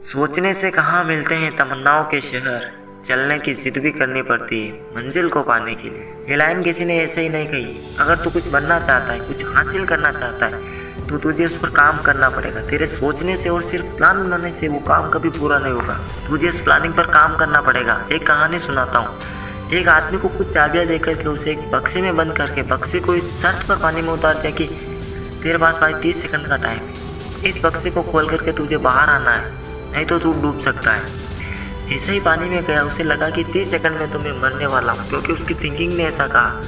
सोचने से कहाँ मिलते हैं तमन्नाओं के शहर, चलने की जिद भी करनी पड़ती है मंजिल को पाने के लिए। ये लाइन किसी ने ऐसे ही नहीं कही। अगर तू कुछ बनना चाहता है, कुछ हासिल करना चाहता है, तो तुझे उस पर काम करना पड़ेगा। तेरे सोचने से और सिर्फ प्लान बनाने से वो काम कभी पूरा नहीं होगा। तुझे इस प्लानिंग पर काम करना पड़ेगा। एक कहानी सुनाता हूँ। एक आदमी को कुछ चाबियाँ देकर के उसे एक बक्से में बंद करके बक्से को इस शर्त पर पानी में उतार दिया कि तेरे पास भाई 30 सेकंड का टाइम है। इस बक्से को खोल करके तुझे बाहर आना है, नहीं तो तू डूब सकता है। जैसे ही पानी में गया उसे लगा कि 30 सेकंड में तो मैं मरने वाला हूँ, क्योंकि उसकी थिंकिंग ने ऐसा कहा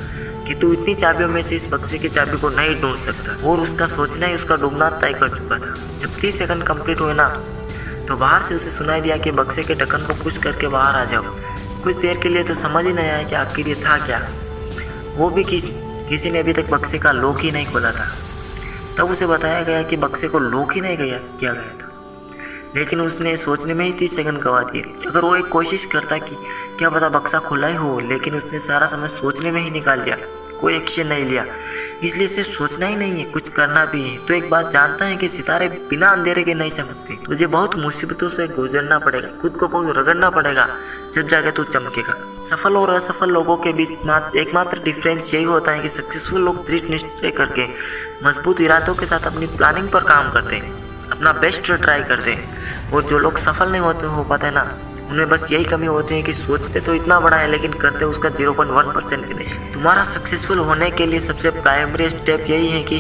कि तू इतनी चाबियों में से इस बक्से की चाबी को नहीं ढूंढ सकता। और उसका सोचना ही उसका डूबना तय कर चुका था। जब 30 सेकंड कंप्लीट हुए ना, तो बाहर से उसे सुनाई दिया कि बक्से के ढक्कन को पुश करके बाहर आ जाओ। कुछ देर के लिए तो समझ ही नहीं आया कि आखिर ये था क्या। वो भी किसी ने अभी तक बक्से का लॉक ही नहीं खोला था। तब उसे बताया गया कि बक्से को लॉक ही नहीं किया गया था, लेकिन उसने सोचने में ही 30 सेकंड गवा दिए। अगर वो एक कोशिश करता कि क्या पता बक्सा खुला ही हो, लेकिन उसने सारा समय सोचने में ही निकाल दिया, कोई एक्शन नहीं लिया। इसलिए सिर्फ सोचना ही नहीं है, कुछ करना भी है। तो एक बात जानता है कि सितारे बिना अंधेरे के नहीं चमकते। तुझे बहुत मुसीबतों से गुजरना पड़ेगा, खुद को बहुत रगड़ना पड़ेगा, जब जाके तू चमकेगा। सफल और असफल लोगों के बीच एकमात्र डिफरेंस यही होता है कि सक्सेसफुल लोग दृढ़ निश्चय करके मजबूत इरादों के साथ अपनी प्लानिंग पर काम करते हैं, अपना बेस्ट ट्राई करते हैं। और जो लोग सफल नहीं हो पाते ना, उनमें बस यही कमी होती है कि सोचते तो इतना बड़ा है लेकिन करते उसका 0.1% भी नहीं। तुम्हारा सक्सेसफुल होने के लिए सबसे प्राइमरी स्टेप यही है कि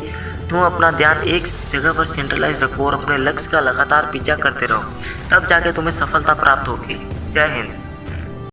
तुम अपना ध्यान एक जगह पर सेंट्रलाइज रखो और अपने लक्ष्य का लगातार पीछा करते रहो। तब जाके तुम्हें सफलता प्राप्त होगी। जय हिंद।